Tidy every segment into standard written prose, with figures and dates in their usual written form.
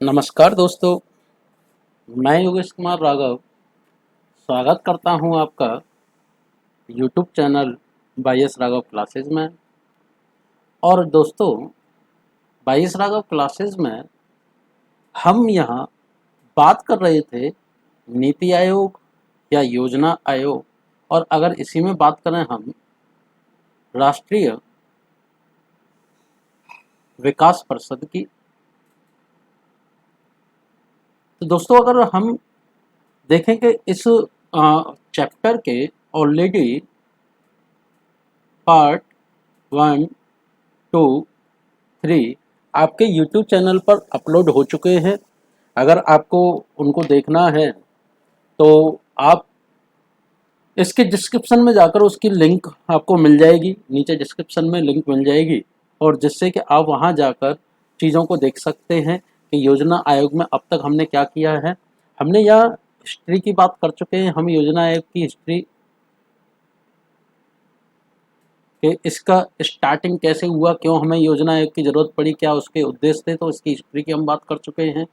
नमस्कार दोस्तों, मैं योगेश कुमार राघव स्वागत करता हूं आपका YouTube channel Y S Raghav classes में। और दोस्तों, वाई एस राघव क्लासेस में हम यहां बात कर रहे थे नीति आयोग या योजना आयोग, और अगर इसी में बात करें हम राष्ट्रीय विकास परिषद की। तो दोस्तों, अगर हम देखें कि इस चैप्टर के ऑलरेडी पार्ट 1, 2, 3 आपके यूट्यूब चैनल पर अपलोड हो चुके हैं। अगर आपको उनको देखना है तो आप इसके डिस्क्रिप्शन में जाकर उसकी लिंक आपको मिल जाएगी, नीचे डिस्क्रिप्शन में लिंक मिल जाएगी, और जिससे कि आप वहां जाकर चीज़ों को देख सकते हैं कि योजना आयोग में अब तक हमने क्या किया है। हमने यह हिस्ट्री की बात कर चुके हैं, हम योजना आयोग की हिस्ट्री कि इसका स्टार्टिंग कैसे हुआ, क्यों हमें योजना आयोग की ज़रूरत पड़ी, क्या उसके उद्देश्य थे, तो इसकी हिस्ट्री की हम बात कर चुके हैं।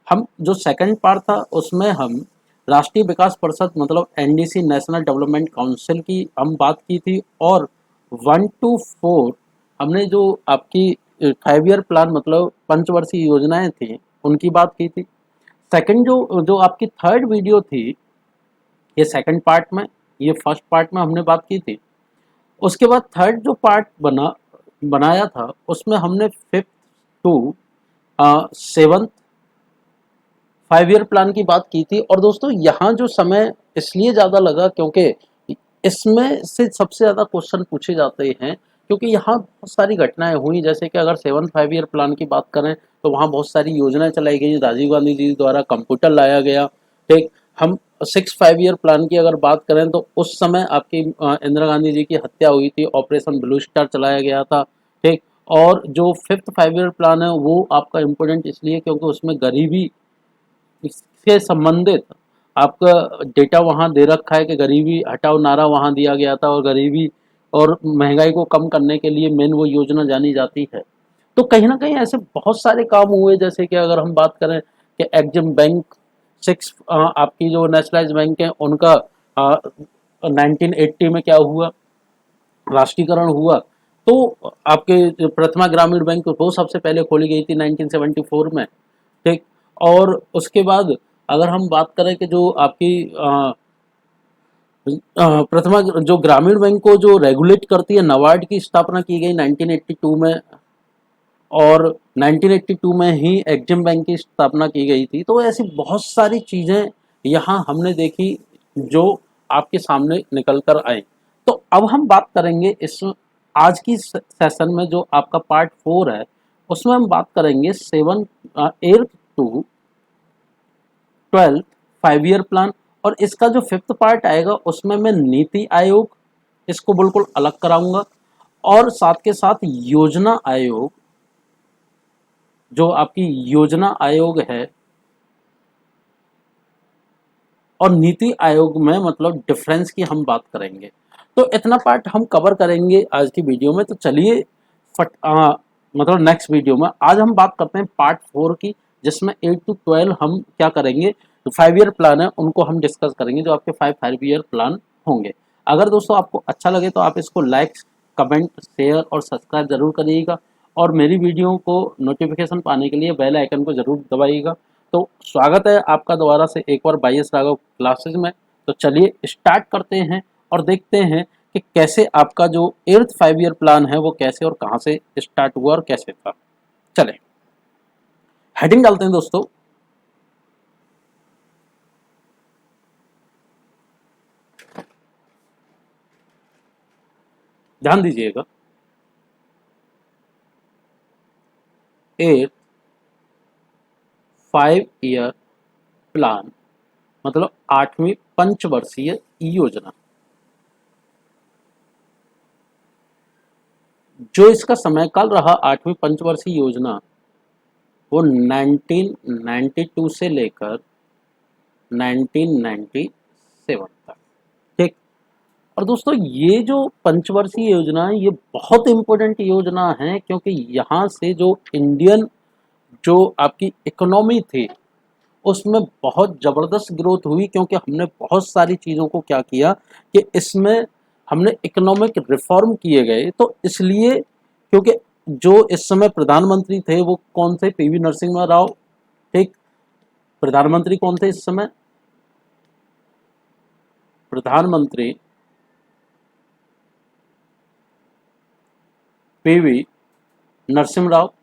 हम जो सेकंड पार्ट था उसमें हम राष्ट्रीय विकास परिषद मतलब एनडीसी नेशनल डेवलपमेंट काउंसिल की हम बात की थी, और 1 to 4 हमने जो आपकी 5 ईयर प्लान मतलब पंचवर्षीय योजनाएं थी उनकी बात की थी। सेकंड जो जो आपकी थर्ड वीडियो थी, ये सेकंड पार्ट में, ये फर्स्ट पार्ट में हमने बात की थी। उसके बाद थर्ड जो पार्ट बनाया था उसमें हमने 5th to 7th 5 year plan की बात की थी। और दोस्तों, यहाँ जो समय इसलिए ज़्यादा लगा क्योंकि इसमें से सबसे ज़्यादा क्वेश्चन पूछे जाते हैं, क्योंकि यहाँ बहुत सारी घटनाएं हुई। जैसे कि अगर 7th 5 ईयर प्लान की बात करें तो वहाँ बहुत सारी योजनाएं चलाई गई, राजीव गांधी जी द्वारा कंप्यूटर लाया गया। ठीक, हम 6th 5 ईयर प्लान की अगर बात करें तो उस समय आपकी इंदिरा गांधी जी की हत्या हुई थी, ऑपरेशन ब्लू स्टार चलाया गया था। ठीक, और जो 5th 5 ईयर प्लान है वो आपका इम्पोर्टेंट इसलिए क्योंकि उसमें गरीबी इससे संबंधित आपका डेटा वहाँ दे रखा है कि गरीबी हटाओ नारा वहाँ दिया गया था, और गरीबी और महंगाई को कम करने के लिए मेन वो योजना जानी जाती है। तो कहीं ना कहीं ऐसे बहुत सारे काम हुए, जैसे कि अगर हम बात करें कि एग्जिम बैंक 6 आपकी जो नेशनलाइज बैंक है उनका 1980 में क्या हुआ, राष्ट्रीयकरण हुआ। तो आपके प्रथमा ग्रामीण बैंक वो सबसे पहले खोली गई थी 1974 में। ठीक, और उसके बाद अगर हम बात करें कि जो आपकी प्रथमा जो ग्रामीण बैंक को जो रेगुलेट करती है, नबार्ड की स्थापना की गई 1982 में, और 1982 में ही एग्जिम बैंक की स्थापना की गई थी। तो ऐसी बहुत सारी चीज़ें यहाँ हमने देखी जो आपके सामने निकल कर आई। तो अब हम बात करेंगे इस आज की सेशन में जो आपका पार्ट 4 है उसमें हम बात करेंगे 8th to 12th 5 year plan. और इसका जो 5th पार्ट आएगा उसमें मैं नीति आयोग इसको बिल्कुल अलग कराऊंगा, और साथ के साथ योजना आयोग जो आपकी योजना आयोग है और नीति आयोग में मतलब डिफरेंस की हम बात करेंगे। तो इतना पार्ट हम कवर करेंगे आज की वीडियो में। तो चलिए मतलब नेक्स्ट वीडियो में आज हम बात करते हैं पार्ट 4 की, जिसमें 8 to 12 हम क्या करेंगे, जो 5 ईयर प्लान है उनको हम डिस्कस करेंगे, जो आपके 5 ईयर प्लान होंगे। अगर दोस्तों आपको अच्छा लगे तो आप इसको लाइक, कमेंट, शेयर और सब्सक्राइब जरूर करिएगा, और मेरी वीडियो को नोटिफिकेशन पाने के लिए बेल आइकन को जरूर दबाइएगा। तो स्वागत है आपका दोबारा से एक बार वाई एस राघव क्लासेस में। तो चलिए स्टार्ट करते हैं और देखते हैं कि कैसे आपका जो 8th 5 ईयर प्लान है वो कैसे और कहाँ से स्टार्ट हुआ और कैसे था। चले हेडिंग डालते हैं दोस्तों। ध्यान दीजिएगा, 8th 5 ईयर प्लान मतलब 8वीं पंचवर्षीय योजना। जो इसका समयकाल रहा 8वीं पंचवर्षीय योजना वो 1992 से लेकर 1997 तक। ठीक, और दोस्तों ये जो पंचवर्षीय योजना है ये बहुत इंपॉर्टेंट योजना है, क्योंकि यहाँ से जो इंडियन जो आपकी इकोनॉमी थी उसमें बहुत ज़बरदस्त ग्रोथ हुई, क्योंकि हमने बहुत सारी चीज़ों को क्या किया कि इसमें हमने इकोनॉमिक रिफॉर्म किए गए। तो इसलिए, क्योंकि जो इस समय प्रधानमंत्री थे वो कौन थे? पीवी नरसिम्हा राव। ठीक, प्रधानमंत्री कौन थे इस समय? प्रधानमंत्री पीवी नरसिम्हा राव।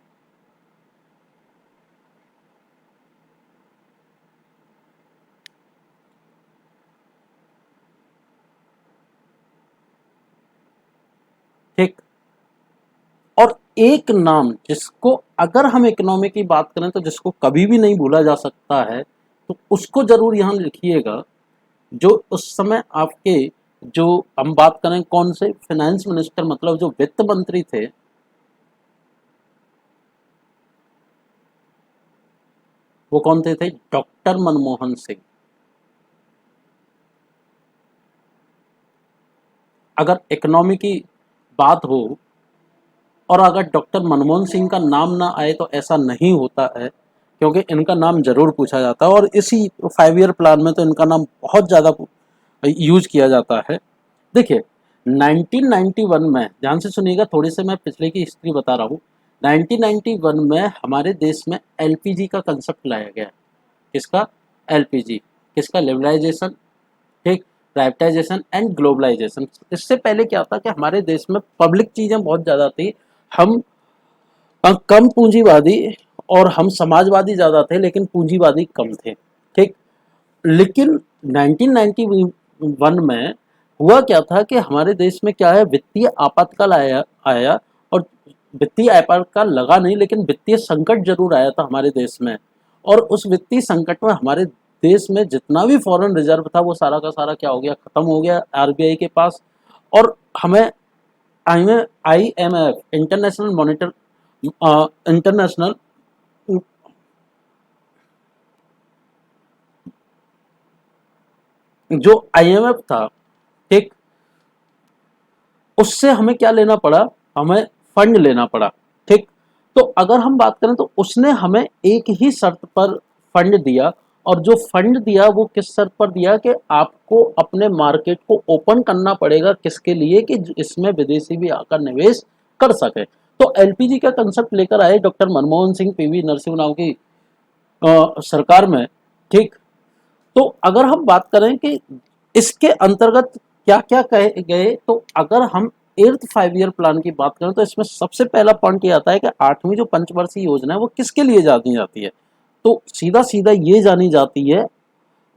ठीक, और एक नाम जिसको अगर हम इकोनॉमी की बात करें तो जिसको कभी भी नहीं भूला जा सकता है, तो उसको जरूर यहाँ लिखिएगा। जो उस समय आपके, जो हम बात करें कौन से फाइनेंस मिनिस्टर, मतलब जो वित्त मंत्री थे, वो कौन थे? डॉक्टर मनमोहन सिंह। अगर इकोनॉमी की बात हो और अगर डॉक्टर मनमोहन सिंह का नाम ना आए तो ऐसा नहीं होता है, क्योंकि इनका नाम जरूर पूछा जाता है और इसी 5 ईयर प्लान में तो इनका नाम बहुत ज़्यादा यूज किया जाता है। देखिए, 1991 में, ध्यान से सुनिएगा, थोड़ी से मैं पिछले की हिस्ट्री बता रहा हूँ। 1991 में हमारे देश में एलपीजी का कंसेप्ट लाया गया। किसका? एलपीजी। किसका? लिबरलाइजेशन। ठीक, प्राइवेटाइजेशन एंड ग्लोबलाइजेशन। इससे पहले क्या था कि हमारे देश में पब्लिक चीज़ें बहुत ज़्यादा थी। हम कम पूंजीवादी और हम समाजवादी ज़्यादा थे, लेकिन पूंजीवादी कम थे। ठीक, लेकिन 1991 में हुआ क्या था कि हमारे देश में क्या है, वित्तीय आपातकाल आया आया और वित्तीय आपातकाल लगा नहीं, लेकिन वित्तीय संकट जरूर आया था हमारे देश में। और उस वित्तीय संकट में हमारे देश में जितना भी फॉरेन रिजर्व था वो सारा का सारा क्या हो गया? खत्म हो गया आरबीआई के पास। और हमें आईएमएफ, इंटरनेशनल जो आईएमएफ था, ठीक, उससे हमें क्या लेना पड़ा? हमें फंड लेना पड़ा। ठीक, तो अगर हम बात करें तो उसने हमें एक ही शर्त पर फंड दिया, और जो फंड दिया वो किस शर्त पर दिया कि आपको अपने मार्केट को ओपन करना पड़ेगा। किसके लिए? कि इसमें विदेशी भी आकर निवेश कर सके। तो एलपीजी का कंसेप्ट लेकर आए डॉक्टर मनमोहन सिंह, पीवी नरसिम्हा राव की सरकार में। ठीक, तो अगर हम बात करें कि इसके अंतर्गत क्या क्या कहे गए, तो अगर हम 8th 5 ईयर प्लान की बात करें तो इसमें सबसे पहला पॉइंट ये आता है कि 8वीं जो पंचवर्षीय योजना है वो किसके लिए जानी जाती है? तो सीधा सीधा ये जानी जाती है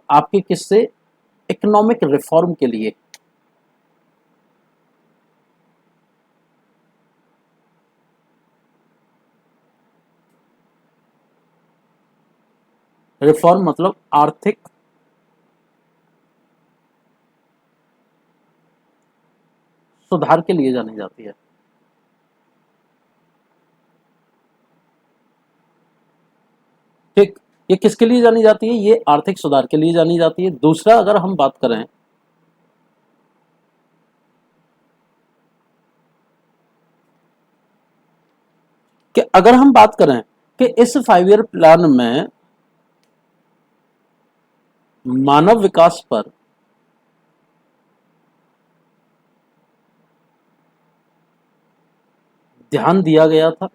आपके किससे? इकोनॉमिक रिफॉर्म के लिए। रिफॉर्म मतलब आर्थिक सुधार के लिए जानी जाती है। ठीक, ये किसके लिए जानी जाती है? ये आर्थिक सुधार के लिए जानी जाती है। दूसरा, अगर हम बात करें कि अगर हम बात करें कि इस 5 ईयर प्लान में मानव विकास पर ध्यान दिया गया था।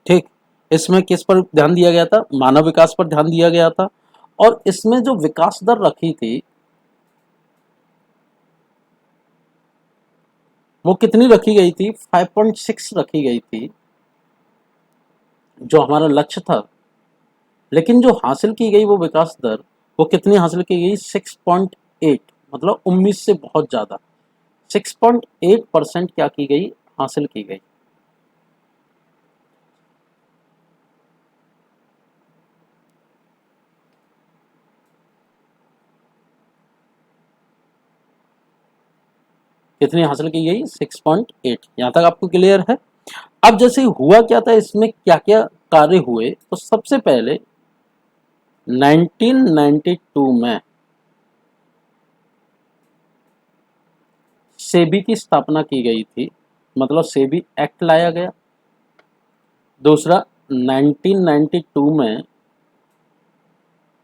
ठीक, इसमें किस पर ध्यान दिया गया था? मानव विकास पर ध्यान दिया गया था। और इसमें जो विकास दर रखी थी वो कितनी रखी गई थी? 5.6 रखी गई थी, जो हमारा लक्ष्य था। लेकिन जो हासिल की गई वो विकास दर, वो कितनी हासिल की गई? 6.8, मतलब 19 से बहुत ज्यादा। 6.8% क्या की गई? हासिल की गई। कितनी हासिल की गई? 6.8। यहाँ तक आपको क्लियर है? अब जैसे हुआ क्या था, इसमें क्या क्या कार्य हुए, तो सबसे पहले 1992 में सेबी की स्थापना की गई थी, मतलब सेबी एक्ट लाया गया। दूसरा 1992 में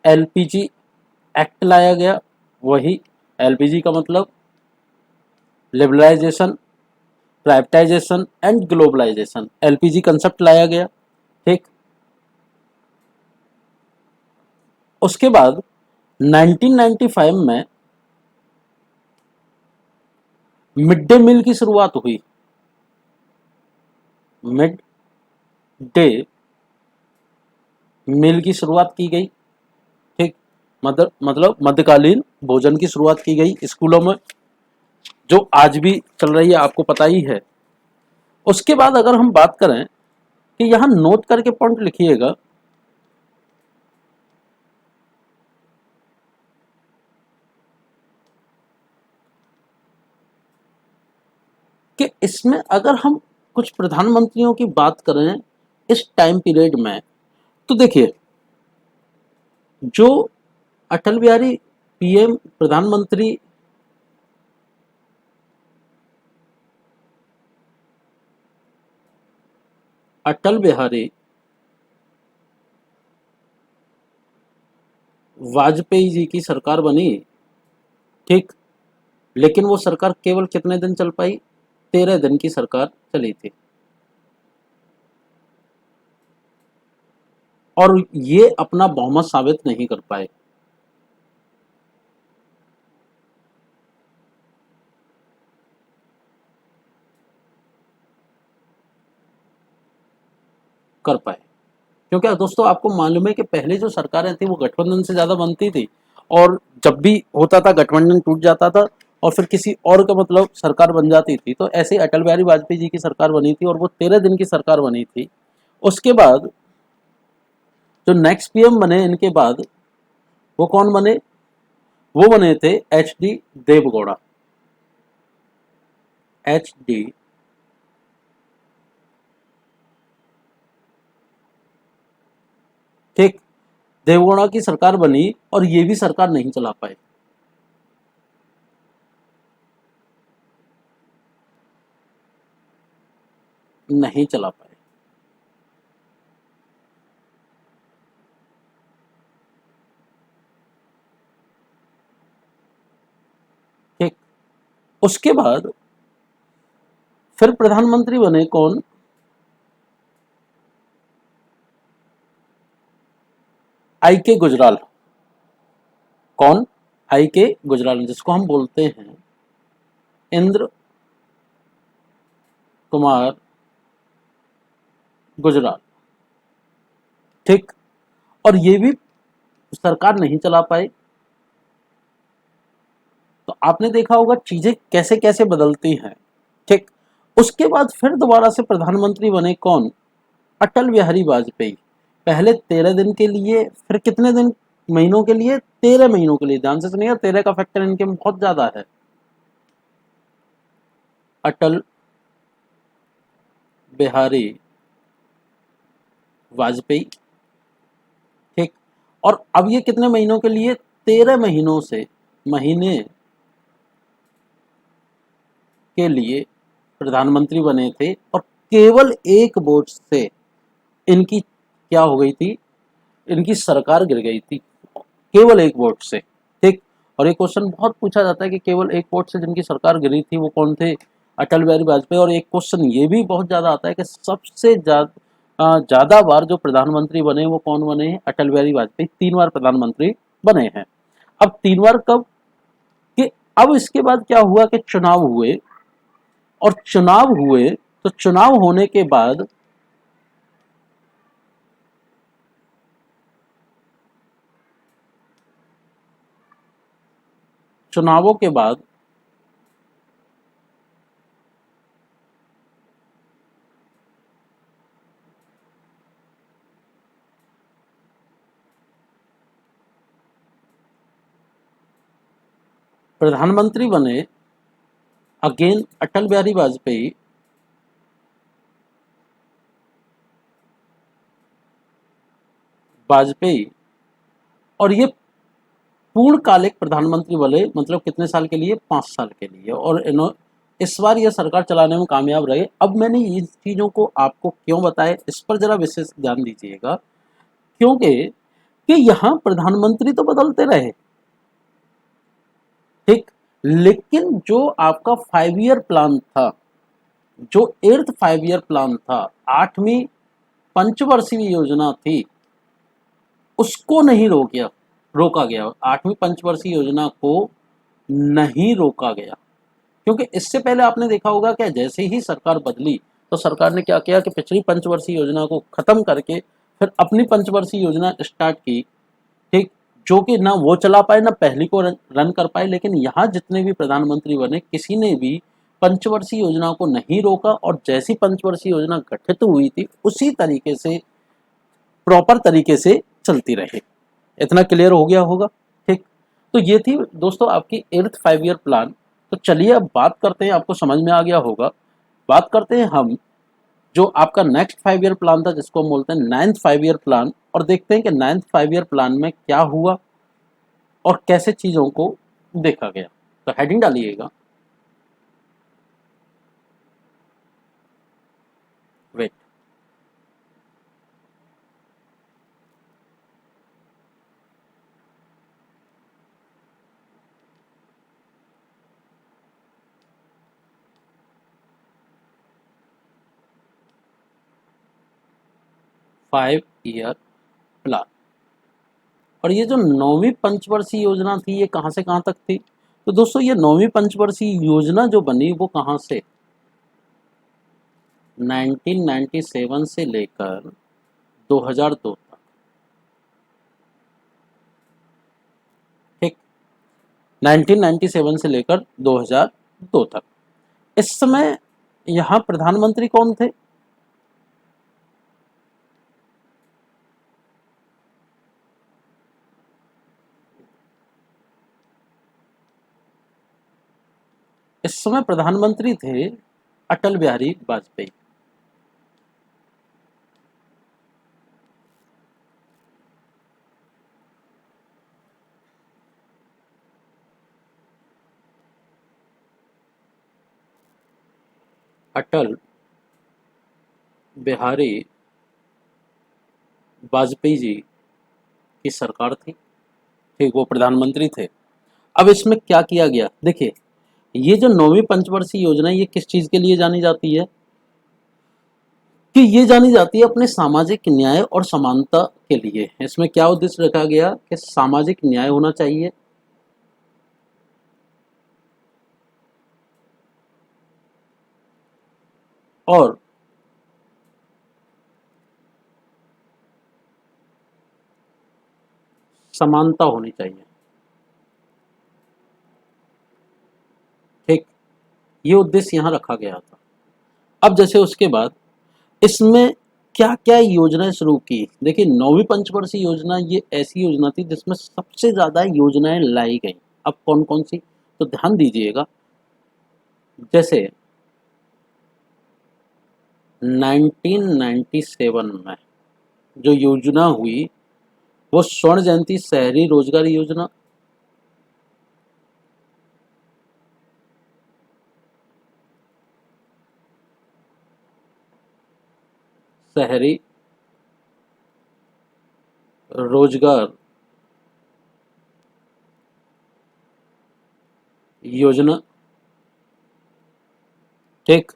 एलपीजी एक्ट लाया गया, वही एलपीजी का मतलब liberalisation, privatisation and globalisation, LPG concept लाया गया। ठीक, उसके बाद 1995 में मिड डे मील की शुरुआत हुई। मिड डे मील की शुरुआत की गई। ठीक, मतलब मध्यकालीन भोजन की शुरुआत की गई स्कूलों में, जो आज भी चल रही है, आपको पता ही है। उसके बाद अगर हम बात करें कि यहां नोट करके पॉइंट लिखिएगा कि इसमें अगर हम कुछ प्रधानमंत्रियों की बात करें इस टाइम पीरियड में, तो देखिए जो अटल बिहारी पीएम प्रधानमंत्री अटल बिहारी वाजपेयी जी की सरकार बनी। ठीक, लेकिन वो सरकार केवल कितने दिन चल पाई? 13 दिन की सरकार चली थी। और ये अपना बहुमत साबित नहीं कर पाए। कर पाए क्योंकि दोस्तों आपको मालूम है कि पहले जो सरकारें थी वो गठबंधन से ज्यादा बनती थी, और जब भी होता था गठबंधन टूट जाता था और फिर किसी और का मतलब सरकार बन जाती थी। तो ऐसे ही अटल बिहारी वाजपेयी जी की सरकार बनी थी और वो 13 दिन की सरकार बनी थी। उसके बाद जो नेक्स्ट पीएम बने इनके बाद, वो कौन बने? वो बने थे H D Deve Gowda. H D ठीक, देवगौड़ा की सरकार बनी और ये भी सरकार नहीं चला पाए। नहीं चला पाए। ठीक, उसके बाद फिर प्रधानमंत्री बने कौन? आई के गुजराल। कौन? आई के गुजराल, जिसको हम बोलते हैं इंद्र कुमार गुजराल। ठीक, और ये भी सरकार नहीं चला पाए। तो आपने देखा होगा चीजें कैसे कैसे बदलती हैं। ठीक, उसके बाद फिर दोबारा से प्रधानमंत्री बने कौन? अटल बिहारी वाजपेयी। पहले 13 दिन के लिए, फिर कितने दिन, महीनों के लिए? 13 महीनों के लिए। ध्यान से सुनिएगा, 13 का फैक्टर इनके में बहुत ज्यादा है। अटल बिहारी वाजपेयी। ठीक, और अब ये कितने महीनों के लिए? 13 महीनों से महीने के लिए प्रधानमंत्री बने थे, और केवल एक वोट से इनकी क्या हो गई थी? इनकी सरकार गिर गई थी, केवल एक वोट से। ठीक, और एक क्वेश्चन बहुत पूछा जाता है कि केवल एक वोट से जिनकी सरकार गिरी थी वो कौन थे? अटल बिहारी वाजपेयी। और एक क्वेश्चन ये भी बहुत ज्यादा आता है कि सबसे ज्यादा बार जो प्रधानमंत्री बने वो कौन बने हैं? अटल बिहारी वाजपेयी 3 बार प्रधानमंत्री बने हैं। अब 3 बार कब? कि अब इसके बाद क्या हुआ कि चुनाव हुए, और चुनाव हुए तो चुनाव होने के बाद चुनावों के बाद प्रधानमंत्री बने अगेन अटल बिहारी वाजपेयी। वाजपेयी, और ये पूर्णकालिक प्रधानमंत्री बने, मतलब कितने साल के लिए? 5 साल के लिए। और इस बार यह सरकार चलाने में कामयाब रहे। अब मैंने इन चीज़ों को आपको क्यों बताया, इस पर ज़रा विशेष ध्यान दीजिएगा, क्योंकि कि यहाँ प्रधानमंत्री तो बदलते रहे, ठीक, लेकिन जो आपका 5 ईयर प्लान था, जो 8th 5 ईयर प्लान था, 8वीं पंचवर्षीय योजना थी, उसको नहीं रोका गया। 8वीं पंचवर्षीय योजना को नहीं रोका गया, क्योंकि इससे पहले आपने देखा होगा कि जैसे ही सरकार बदली तो सरकार ने क्या किया कि पिछली पंचवर्षीय योजना को खत्म करके फिर अपनी पंचवर्षीय योजना स्टार्ट की, ठीक, जो कि ना वो चला पाए ना पहली को रन कर पाए। लेकिन यहाँ जितने भी प्रधानमंत्री बने, किसी ने भी पंचवर्षीय योजना को नहीं रोका, और जैसी पंचवर्षीय योजना गठित हुई थी उसी तरीके से, प्रॉपर तरीके से चलती रहे। इतना क्लियर हो गया होगा, ठीक। तो ये थी दोस्तों आपकी 8th 5 ईयर प्लान। तो चलिए अब बात करते हैं, आपको समझ में आ गया होगा, बात करते हैं हम जो आपका नेक्स्ट 5 ईयर प्लान था, जिसको हम बोलते हैं 9th 5 ईयर प्लान, और देखते हैं कि 9th 5 ईयर प्लान में क्या हुआ और कैसे चीज़ों को देखा गया। तो हेडिंग डालिएगा, वेट। Five year plan. और ये जो 9वीं पंचवर्षीय योजना थी, ये कहाँ से कहाँ तक थी? तो दोस्तों ये 9वीं पंचवर्षीय योजना जो बनी वो कहाँ से, 1997 से लेकर 2002 तक, ठीक, 1997 से लेकर 2002 तक। इस समय यहाँ प्रधानमंत्री कौन थे? इस समय प्रधानमंत्री थे अटल बिहारी वाजपेयी। अटल बिहारी वाजपेयी जी की सरकार थी, ठीक, वो प्रधानमंत्री थे। अब इसमें क्या किया गया, देखिए, ये जो 9वीं पंचवर्षीय योजना ये किस चीज के लिए जानी जाती है, कि ये जानी जाती है अपने सामाजिक न्याय और समानता के लिए। इसमें क्या उद्देश्य रखा गया कि सामाजिक न्याय होना चाहिए, और समानता होनी चाहिए, ठीक, ये उद्देश्य यहाँ रखा गया था। अब जैसे उसके बाद इसमें क्या क्या योजनाएं शुरू की, देखिए 9वीं पंचवर्षीय योजना ये ऐसी योजना थी जिसमें सबसे ज्यादा योजनाएं लाई गई। अब कौन कौन सी, तो ध्यान दीजिएगा, जैसे 1997 में जो योजना हुई वो स्वर्ण जयंती शहरी रोजगार योजना, शहरी रोजगार योजना, ठीक।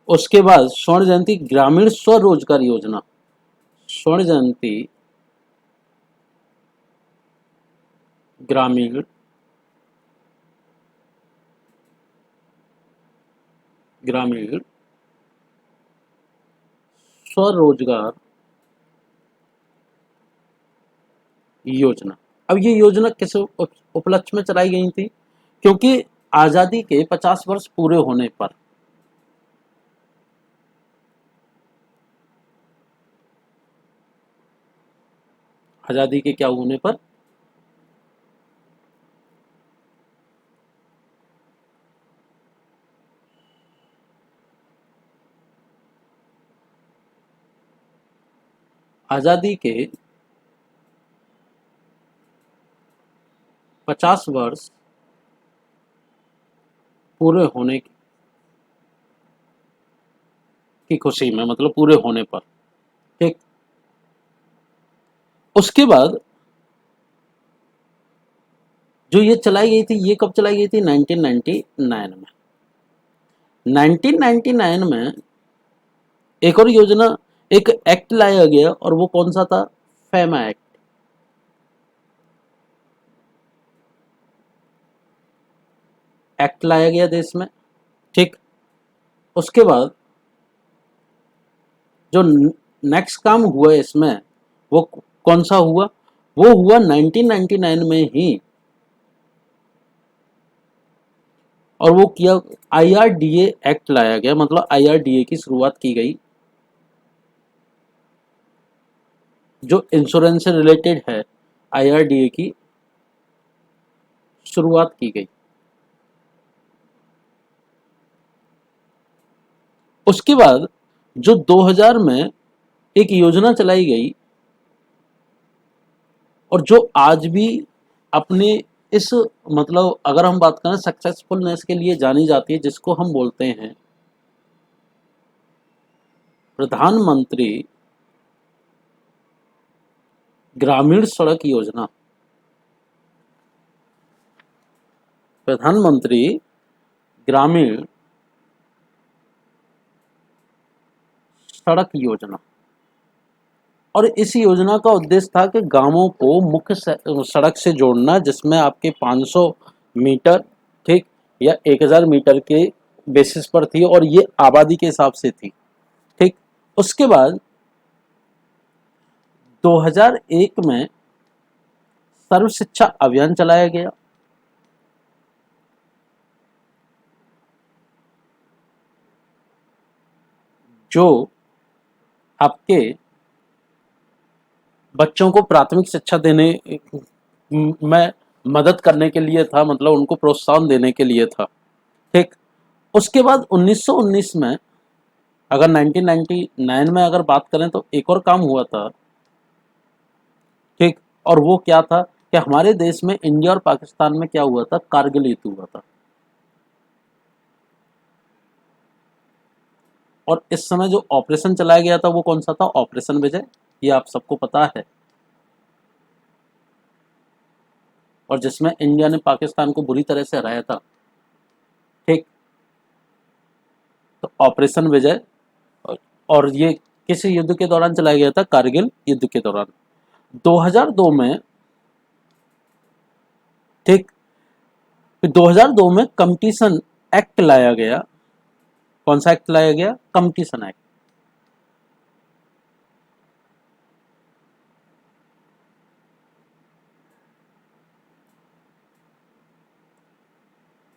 उसके बाद स्वर्ण जयंती ग्रामीण स्वरोजगार योजना, स्वर्ण जयंती ग्रामीण ग्रामीण स्वरोजगार योजना। अब ये योजना किस उपलक्ष्य में चलाई गई थी, क्योंकि आजादी के 50 वर्ष पूरे होने पर, आजादी के क्या होने पर, आजादी के 50 वर्ष पूरे होने की खुशी में, मतलब पूरे होने पर। ठीक, उसके बाद जो ये चलाई गई थी, ये कब चलाई गई थी? 1999 में। 1999 में एक और योजना, एक एक्ट लाया गया, और वो कौन सा था? FEMA act. एक्ट लाया गया देश में। ठीक, उसके बाद जो नेक्स्ट काम हुआ इसमें, वो कौन सा हुआ? वो हुआ 1999 में ही, और वो किया, आईआरडीए एक्ट लाया गया, मतलब आईआरडीए की शुरुआत की गई, जो इंश्योरेंस से रिलेटेड है, आईआरडीए की शुरुआत की गई। उसके बाद जो 2000 में एक योजना चलाई गई, और जो आज भी अपने इस, मतलब अगर हम बात करें सक्सेसफुलनेस के लिए जानी जाती है, जिसको हम बोलते हैं प्रधानमंत्री ग्रामीण सड़क योजना। प्रधानमंत्री ग्रामीण सड़क योजना। और इस योजना का उद्देश्य था कि गांवों को मुख्य सड़क से जोड़ना, जिसमें आपके 500 मीटर, ठीक, या 1000 मीटर के बेसिस पर थी, और ये आबादी के हिसाब से थी। ठीक, उसके बाद 2001 में सर्व शिक्षा अभियान चलाया गया, जो आपके बच्चों को प्राथमिक शिक्षा देने में मदद करने के लिए था, मतलब उनको प्रोत्साहन देने के लिए था। ठीक, उसके बाद 1919 में, अगर 1999 में अगर बात करें, तो एक और काम हुआ था। ठीक, और वो क्या था कि हमारे देश में, इंडिया और पाकिस्तान में क्या हुआ था? कारगिल युद्ध हुआ था। और इस समय जो ऑपरेशन चलाया गया था, वो कौन सा था? ऑपरेशन विजय। ये आप सबको पता है, और जिसमें इंडिया ने पाकिस्तान को बुरी तरह से हराया था। ठीक, तो ऑपरेशन विजय, और ये किस युद्ध के दौरान चलाया गया था? कारगिल युद्ध के दौरान। 2002 में, ठीक, 2002 में कंपटीशन एक्ट लाया गया। कौन सा एक्ट लाया गया? Competition act.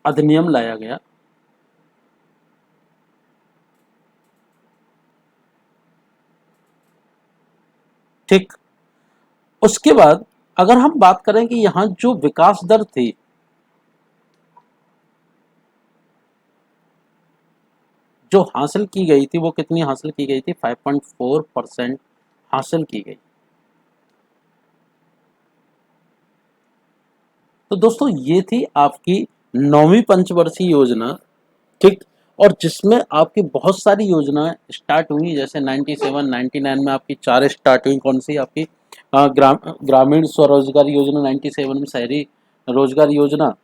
अधिनियम लाया गया। ठीक, उसके बाद अगर हम बात करें कि यहां जो विकास दर थी, जो हासिल की गई थी, वो कितनी हासिल की गई थी? 5.4% हासिल की गई। तो दोस्तों, ये थी आपकी 9वीं पंचवर्षीय योजना। ठीक, और जिसमें आपकी बहुत सारी योजनाएं स्टार्ट हुई, जैसे 97, 99 में आपकी 4 स्टार्ट हुई। कौन सी? आपकी ग्रामीण स्वरोजगार योजना 97 में, शहरी रोजगार योजना।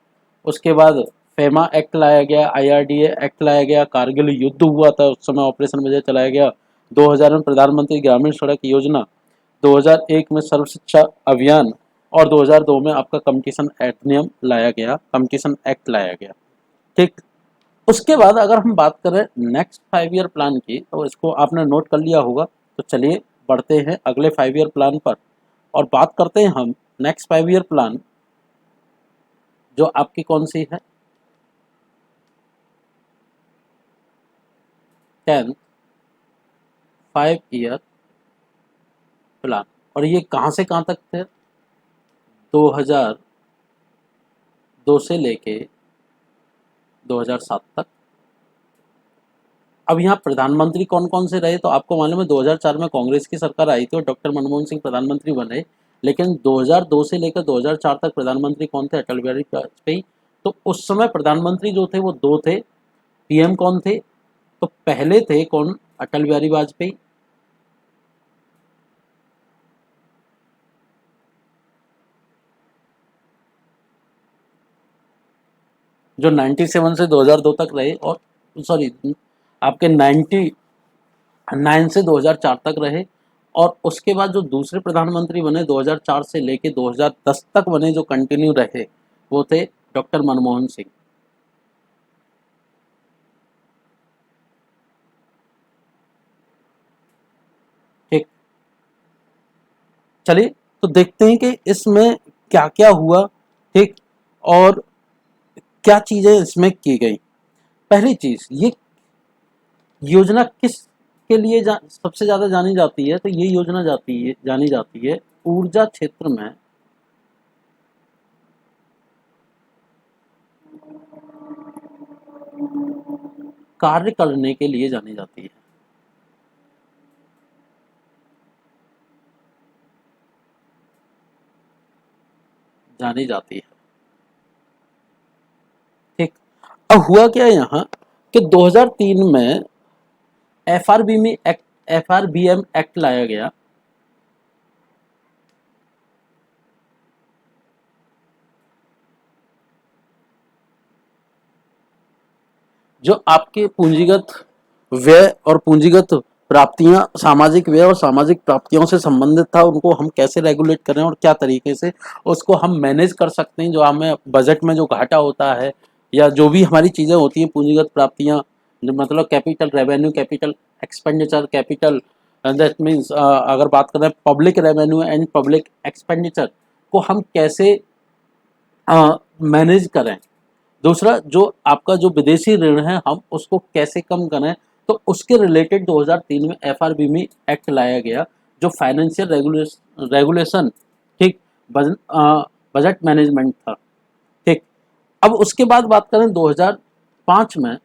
उसके बाद फेमा एक्ट लाया गया, आईआरडीए एक्ट लाया गया, कारगिल युद्ध हुआ था, उस समय ऑपरेशन विजय चलाया गया। 2000 में प्रधानमंत्री ग्रामीण सड़क योजना, 2001 में सर्व शिक्षा अभियान, और 2002 में आपका कंपटीशन अधिनियम लाया गया, कंपटीशन एक्ट लाया गया। ठीक, उसके बाद अगर हम बात करें नेक्स्ट 5 ईयर प्लान की, तो इसको आपने नोट कर लिया होगा। तो चलिए बढ़ते हैं अगले 5 ईयर प्लान पर, और बात करते हैं हम नेक्स्ट 5 ईयर प्लान, जो आपकी कौन सी है? 10th 5 year plan. और ये कहाँ से कहाँ तक थे? 2002 से लेके 2007 तक। अब यहाँ प्रधानमंत्री कौन कौन से रहे? तो आपको मालूम है 2004 में कांग्रेस की सरकार आई थी और डॉक्टर मनमोहन सिंह प्रधानमंत्री बने। लेकिन 2002 से लेकर 2004 तक प्रधानमंत्री कौन थे? अटल बिहारी वाजपेयी। तो उस समय प्रधानमंत्री जो थे वो दो थे। पीएम कौन थे? तो पहले थे कौन? अटल बिहारी वाजपेयी, जो 97 से 2002 तक रहे, और सॉरी आपके 99 से 2004 तक रहे। और उसके बाद जो दूसरे प्रधानमंत्री बने 2004 से लेके 2010 तक बने, जो कंटिन्यू रहे, वो थे डॉक्टर मनमोहन सिंह। ठीक, चलिए तो देखते हैं कि इसमें क्या क्या हुआ। ठीक, और क्या चीजें इसमें की गई। पहली चीज, ये योजना किस के लिए सबसे ज्यादा जानी जाती है, तो ये योजना जानी जाती है ऊर्जा क्षेत्र में कार्य करने के लिए जानी जाती है। जानी जाती है। ठीक, अब हुआ क्या यहाँ कि 2003 में एफआरबीएम एक्ट लाया गया, जो आपके पूंजीगत व्यय और पूंजीगत प्राप्तियां, सामाजिक व्यय और सामाजिक प्राप्तियों से संबंधित था, उनको हम कैसे रेगुलेट करें और क्या तरीके से उसको हम मैनेज कर सकते हैं। जो हमें बजट में जो घाटा होता है, या जो भी हमारी चीज़ें होती हैं पूंजीगत प्राप्तियां, मतलब capital revenue, capital expenditure, capital, that means अगर बात करें public revenue and public expenditure को हम कैसे मैनेज करें। दूसरा, जो आपका जो विदेशी ऋण है हम उसको कैसे कम करें, तो उसके रिलेटेड 2003 में एफआरबीमी एक्ट लाया गया, जो फाइनेंशियल रेगुलेशन, ठीक, बजट मैनेजमेंट था। ठीक, अब उसके बाद बात करें 2005 में,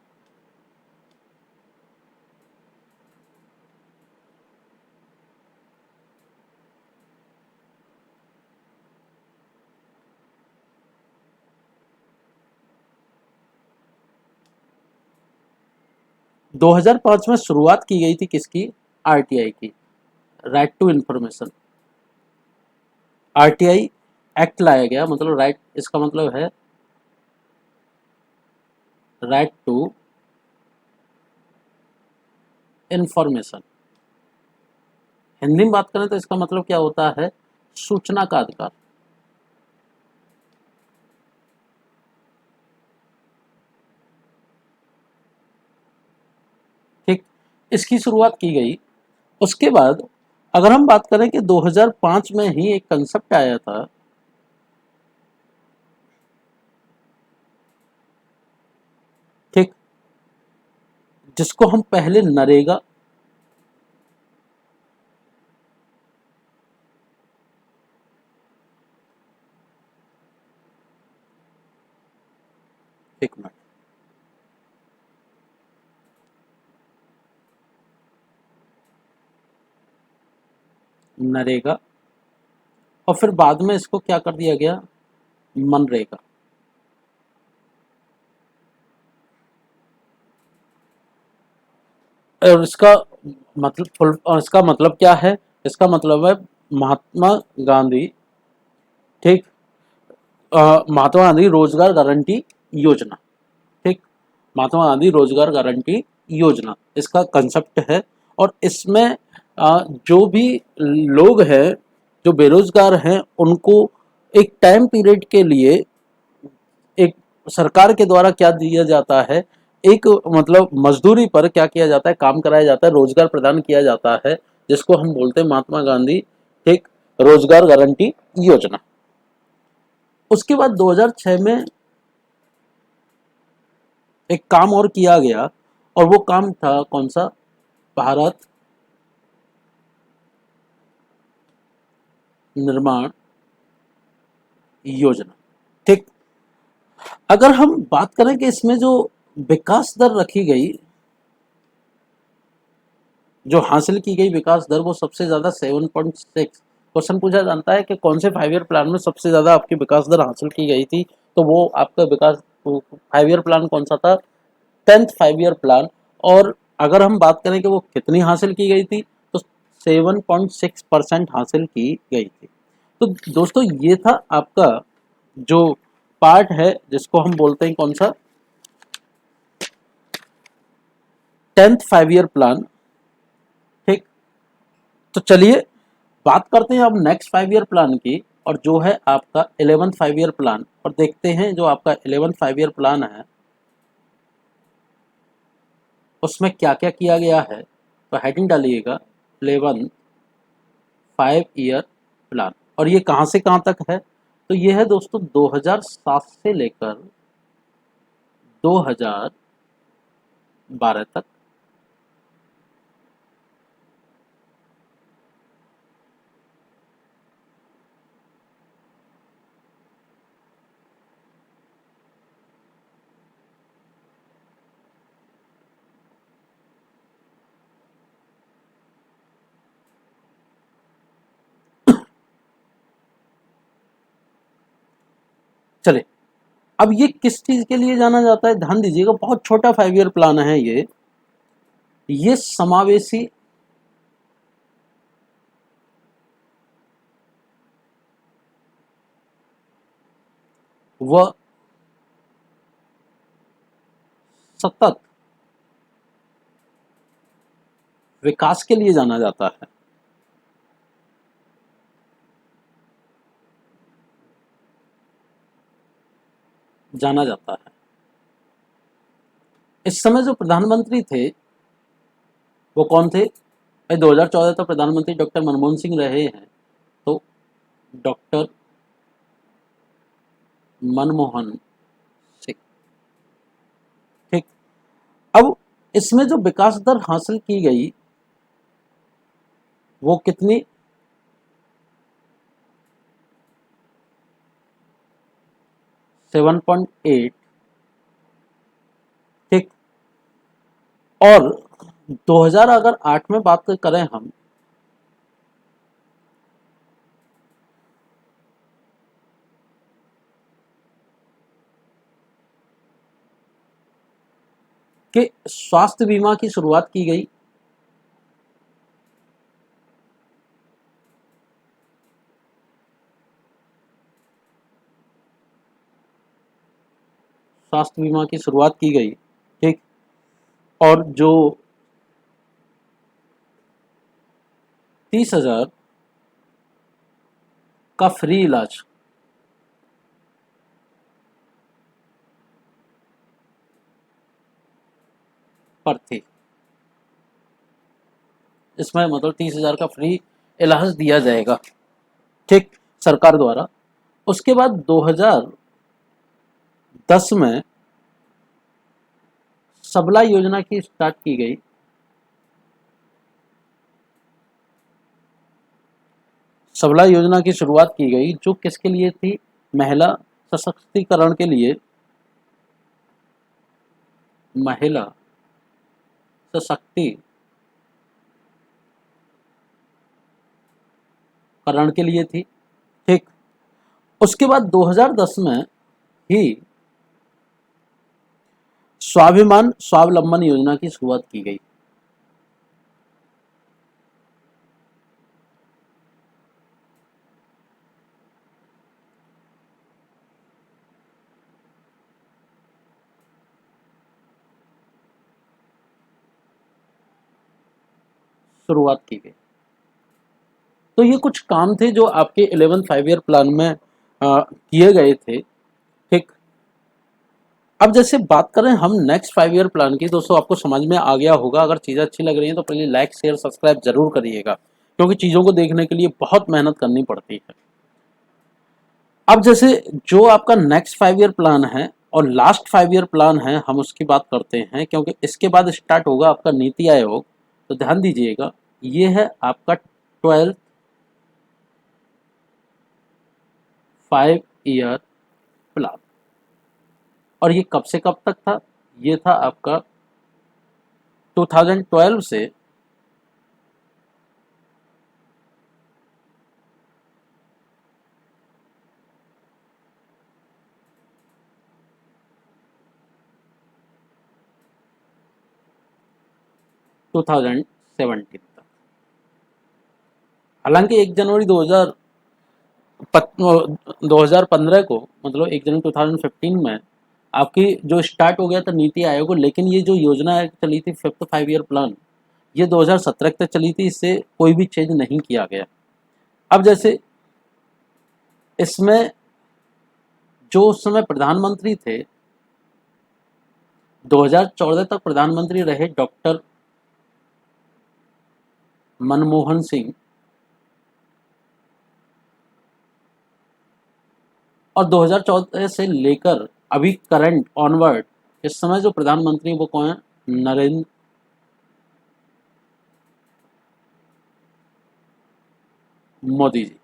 शुरुआत की गई थी किसकी? आरटीआई की, right to information. RTI act लाया गया, मतलब राइट, इसका मतलब है राइट टू इंफॉर्मेशन। हिंदी में बात करें तो इसका मतलब क्या होता है? सूचना का अधिकार। ठीक, इसकी शुरुआत की गई। उसके बाद अगर हम बात करें कि 2005 में ही एक कंसेप्ट आया था, ठीक, जिसको हम पहले नरेगा, एक मिनट, नरेगा, और फिर बाद में इसको क्या कर दिया गया? मनरेगा। और इसका मतलब क्या है? इसका मतलब है महात्मा गांधी, ठीक, महात्मा गांधी रोजगार गारंटी योजना। ठीक, महात्मा गांधी रोजगार गारंटी योजना इसका कंसेप्ट है। और इसमें जो भी लोग हैं, जो बेरोजगार हैं, उनको एक टाइम पीरियड के लिए एक सरकार के द्वारा क्या दिया जाता है, एक मतलब मजदूरी पर क्या किया जाता है, काम कराया जाता है, रोजगार प्रदान किया जाता है, जिसको हम बोलते हैं महात्मा गांधी, ठीक, रोजगार गारंटी योजना। उसके बाद 2006 में एक काम और किया गया, और वो काम था कौन सा? भारत निर्माण योजना। ठीक, अगर हम बात करें कि इसमें जो विकास दर रखी गई, जो हासिल की गई विकास दर, वो सबसे ज्यादा 7.6। क्वेश्चन पूछा जाता है कि कौन से 5 ईयर प्लान में सबसे ज्यादा आपकी विकास दर हासिल की गई थी, तो वो आपका विकास 5 ईयर प्लान कौन सा था? 10th 5 year plan. और अगर हम बात करें कि वो कितनी हासिल की गई थी, तो 7.6% हासिल की गई थी। तो दोस्तों ये था आपका जो पार्ट है जिसको हम बोलते हैं कौन सा, 10th 5 ईयर प्लान। ठीक, तो चलिए बात करते हैं अब नेक्स्ट 5 ईयर प्लान की, और जो है आपका 11th 5 ईयर प्लान, और देखते हैं जो आपका 11th 5 ईयर प्लान है उसमें क्या क्या किया गया है। तो हेडिंग डालिएगा 11th 5 ईयर प्लान, और ये कहाँ से कहाँ तक है, तो ये है दोस्तों 2007 से लेकर 2012 तक। चले, अब ये किस चीज के लिए जाना जाता है, ध्यान दीजिएगा, बहुत छोटा 5 ईयर प्लान है ये समावेशी व सतत विकास के लिए जाना जाता है। जाना जाता है। इस समय जो प्रधानमंत्री थे वो कौन थे, 2014 तक प्रधानमंत्री डॉक्टर मनमोहन सिंह रहे हैं, तो डॉक्टर मनमोहन सिंह। ठीक, अब इसमें जो विकास दर हासिल की गई वो कितनी, 7.8। ठीक, और 2000 अगर 8 में बात करें हम, कि स्वास्थ्य बीमा की शुरुआत की गई। स्वास्थ्य बीमा की शुरुआत की गई। ठीक, और जो 30,000 का फ्री इलाज पर थी, इसमें मतलब 30,000 का फ्री इलाज दिया जाएगा। ठीक, सरकार द्वारा। उसके बाद 2010 में सबला योजना की स्टार्ट की गई। सबला योजना की शुरुआत की गई जो किसके लिए थी, महिला सशक्तिकरण के लिए, महिला सशक्तिकरण के लिए थी। ठीक, उसके बाद 2010 में ही स्वाभिमान स्वावलंबन योजना की शुरुआत की गई। शुरुआत की गई। तो ये कुछ काम थे जो आपके 11th 5 ईयर प्लान में किए गए थे। ठीक, अब जैसे बात करें हम नेक्स्ट 5 ईयर प्लान की, दोस्तों आपको समझ में आ गया होगा। अगर चीज़ें अच्छी लग रही हैं तो पहले लाइक शेयर सब्सक्राइब जरूर करिएगा, क्योंकि चीज़ों को देखने के लिए बहुत मेहनत करनी पड़ती है। अब जैसे जो आपका नेक्स्ट 5 ईयर प्लान है और लास्ट 5 ईयर प्लान है, हम उसकी बात करते हैं, क्योंकि इसके बाद स्टार्ट होगा आपका नीति आयोग। तो ध्यान दीजिएगा, ये है आपका 12th 5 ईयर प्लान, और ये कब से कब तक था, ये था आपका 2012 से 2017 तक। हालांकि 1 जनवरी 2015 को, मतलब 1 जनवरी 2015 में आपकी जो स्टार्ट हो गया था नीति आयोग, लेकिन ये जो योजना चली थी 5th 5 ईयर प्लान, ये 2017 तक चली थी, इससे कोई भी चेंज नहीं किया गया। अब जैसे इसमें जो उस समय प्रधानमंत्री थे, 2014 तक प्रधानमंत्री रहे डॉक्टर मनमोहन सिंह, और 2014 से लेकर अभी करंट ऑनवर्ड इस समय जो प्रधानमंत्री वो कौन है? नरेंद्र मोदी जी।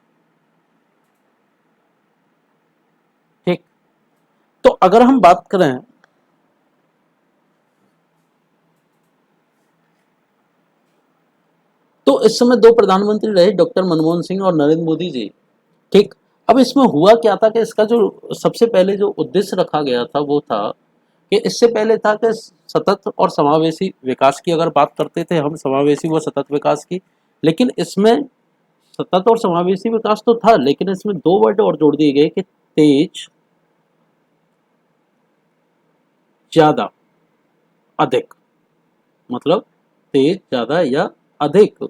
ठीक, तो अगर हम बात करें तो इस समय दो प्रधानमंत्री रहे डॉक्टर मनमोहन सिंह और नरेंद्र मोदी जी। ठीक, अब इसमें हुआ क्या था कि इसका जो सबसे पहले जो उद्देश्य रखा गया था वो था कि इससे पहले था कि सतत और समावेशी विकास की अगर बात करते थे हम, समावेशी व सतत विकास की, लेकिन इसमें सतत और समावेशी विकास तो था, लेकिन इसमें दो वर्ड और जोड़ दिए गए कि तेज, ज्यादा, अधिक। मतलब तेज, ज्यादा या अधिक।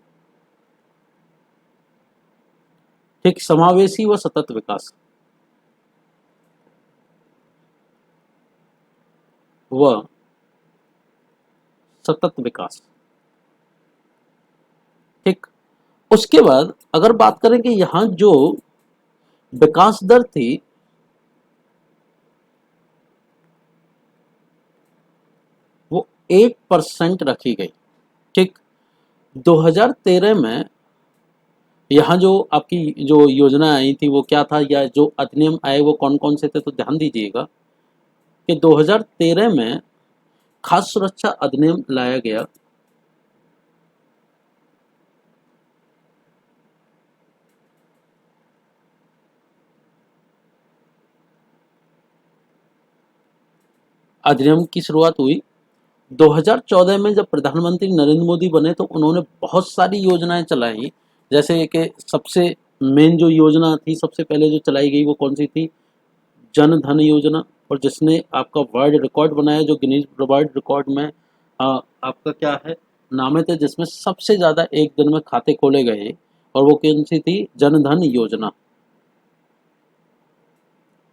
ठीक, समावेशी व सतत विकास व सतत विकास। ठीक, उसके बाद अगर बात करें कि यहां जो विकास दर थी वो 8% रखी गई। ठीक, 2013 में यहाँ जो आपकी जो योजना आई थी वो क्या था, या जो अधिनियम आए वो कौन कौन से थे, तो ध्यान दीजिएगा कि 2013 में खाद्य सुरक्षा अधिनियम लाया गया। अधिनियम की शुरुआत हुई 2014 में, जब प्रधानमंत्री नरेंद्र मोदी बने तो उन्होंने बहुत सारी योजनाएं चलाई। जैसे कि सबसे मेन जो योजना थी सबसे पहले जो चलाई गई वो कौन सी थी? जन धन योजना, और जिसने आपका वर्ल्ड रिकॉर्ड बनाया, जो गिनीज वर्ल्ड रिकॉर्ड में आपका क्या है, नामित है, जिसमें सबसे ज़्यादा एक दिन में खाते खोले गए, और वो कौन सी थी? जन धन योजना।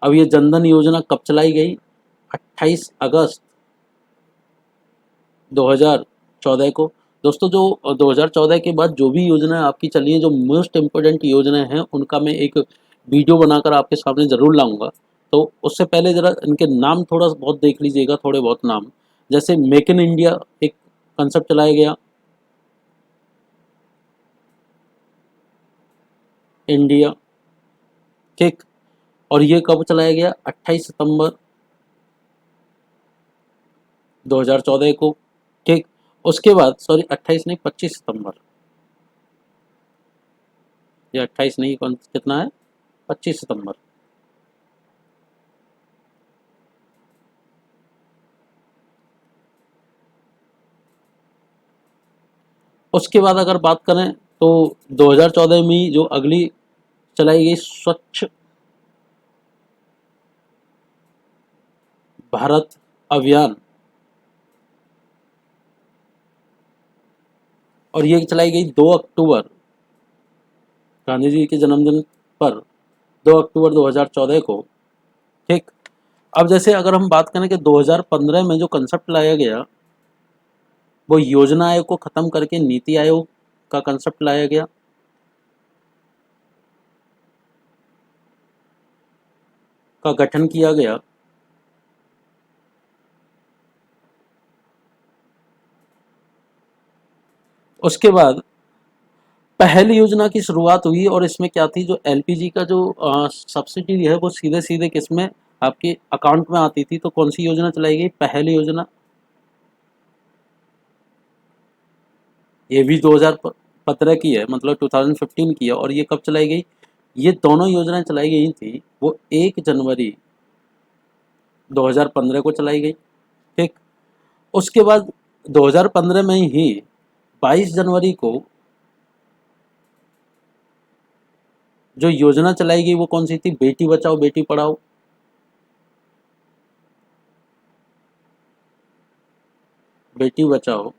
अब ये जन धन योजना कब चलाई गई? 28 अगस्त 2014 को। दोस्तों, जो 2014 के बाद जो भी योजना आपकी चली है, जो मोस्ट इम्पोर्टेंट योजनाएं हैं, उनका मैं एक वीडियो बनाकर आपके सामने ज़रूर लाऊंगा। तो उससे पहले ज़रा इनके नाम थोड़ा बहुत देख लीजिएगा, थोड़े बहुत नाम। जैसे मेक इन इंडिया एक कंसेप्ट चलाया गया, इंडिया। ठीक, और ये कब चलाया गया? 28 सितंबर 2014 को। ठीक, उसके बाद, सॉरी 28 नहीं, 25 सितंबर, ये 28 नहीं, कितना है? 25 सितंबर। उसके बाद अगर बात करें तो 2014 में जो अगली चलाई गई स्वच्छ भारत अभियान, और ये चलाई गई 2 अक्टूबर, गांधी जी के जन्मदिन पर, 2 अक्टूबर 2014 को। ठीक, अब जैसे अगर हम बात करें कि 2015 में जो कंसेप्ट लाया गया वो योजना आयोग को खत्म करके नीति आयोग का कंसेप्ट लाया गया। का गठन किया गया। उसके बाद पहली योजना की शुरुआत हुई, और इसमें क्या थी, जो एलपीजी का जो सब्सिडी है वो सीधे सीधे किसमें? आपके अकाउंट में आती थी। तो कौन सी योजना चलाई गई? पहली योजना। ये भी 2015 की है, मतलब 2015 की है, और ये कब चलाई गई? ये दोनों योजनाएं चलाई गई थी वो 1 जनवरी 2015 को चलाई गई। ठीक, उसके बाद 2015 में ही 22 जनवरी को जो योजना चलाई गई वो कौन सी थी? बेटी बचाओ बेटी पढ़ाओ। बेटी बचाओ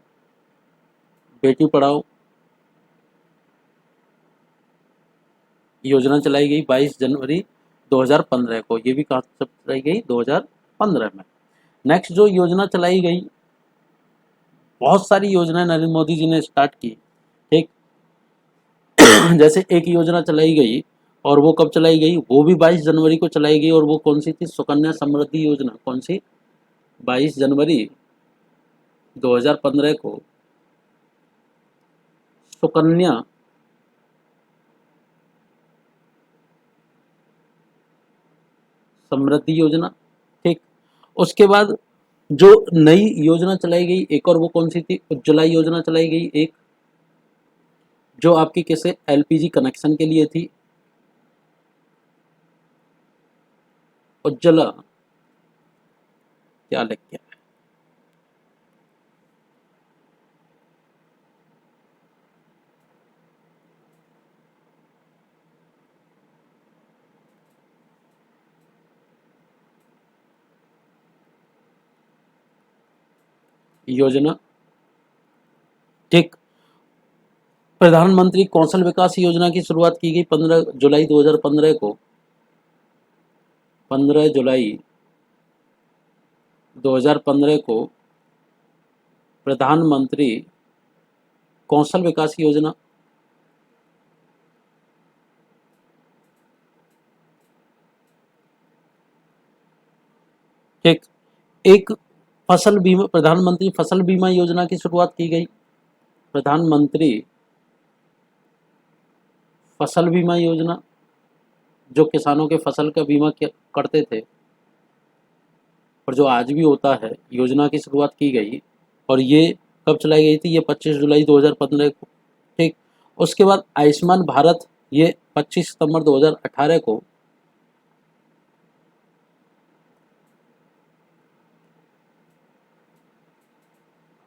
बेटी पढ़ाओ योजना चलाई गई 22 जनवरी 2015 को। ये भी कहाँ से चलाई गई? 2015 में। नेक्स्ट जो योजना चलाई गई, बहुत सारी योजनाएं नरेंद्र मोदी जी ने स्टार्ट की, ठीक। जैसे एक योजना चलाई गई, और वो कब चलाई गई? वो भी 22 जनवरी को चलाई गई, और वो कौन सी थी? सुकन्या समृद्धि योजना। कौन सी? 22 जनवरी 2015 को सुकन्या समृद्धि योजना, ठीक। उसके बाद जो नई योजना चलाई गई एक, और वो कौन सी थी? उज्ज्वला योजना चलाई गई एक, जो आपकी किसे? एलपीजी कनेक्शन के लिए थी। उज्ज्वला क्या लिख के आया? योजना, ठीक। प्रधानमंत्री कौशल विकास योजना की शुरुआत की गई 15 जुलाई 2015 को। 15 जुलाई 2015 को प्रधानमंत्री कौशल विकास योजना, ठीक। एक फसल बीमा, प्रधानमंत्री फसल बीमा योजना की शुरुआत की गई। प्रधानमंत्री फसल बीमा योजना, जो किसानों के फसल का बीमा करते थे, और जो आज भी होता है, योजना की शुरुआत की गई। और ये कब चलाई गई थी? ये 25 जुलाई 2015 को, ठीक। उसके बाद आयुष्मान भारत, ये 25 सितंबर 2018 को।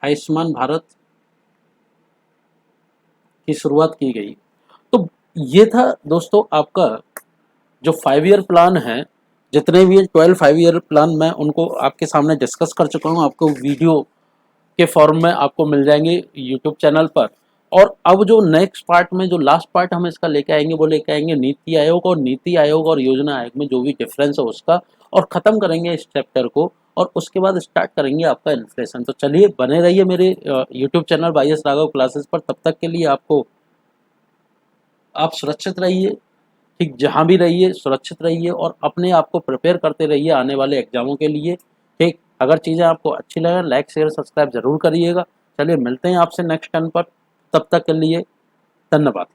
आयुष्मान भारत की शुरुआत की गई। तो ये था दोस्तों आपका जो 5 ईयर प्लान है। जितने भी 12 5 ईयर प्लान मैं उनको आपके सामने डिस्कस कर चुका हूँ, आपको वीडियो के फॉर्म में आपको मिल जाएंगे यूट्यूब चैनल पर। और अब जो नेक्स्ट पार्ट में जो लास्ट पार्ट हम इसका लेके आएंगे, वो लेके आएंगे नीति आयोग, और नीति आयोग और योजना आयोग में जो भी डिफरेंस है उसका, और ख़त्म करेंगे इस चैप्टर को। और उसके बाद स्टार्ट करेंगे आपका इन्फ्लेशन। तो चलिए बने रहिए मेरे YouTube channel YS Raghav classes पर। तब तक के लिए आपको, आप सुरक्षित रहिए, ठीक। जहाँ भी रहिए सुरक्षित रहिए, और अपने आप को प्रिपेयर करते रहिए आने वाले एग्जामों के लिए, ठीक। अगर चीज़ें आपको अच्छी लगे, लाइक शेयर सब्सक्राइब जरूर करिएगा। चलिए मिलते हैं आपसे नेक्स्ट टर्न पर। तब तक के लिए धन्यवाद।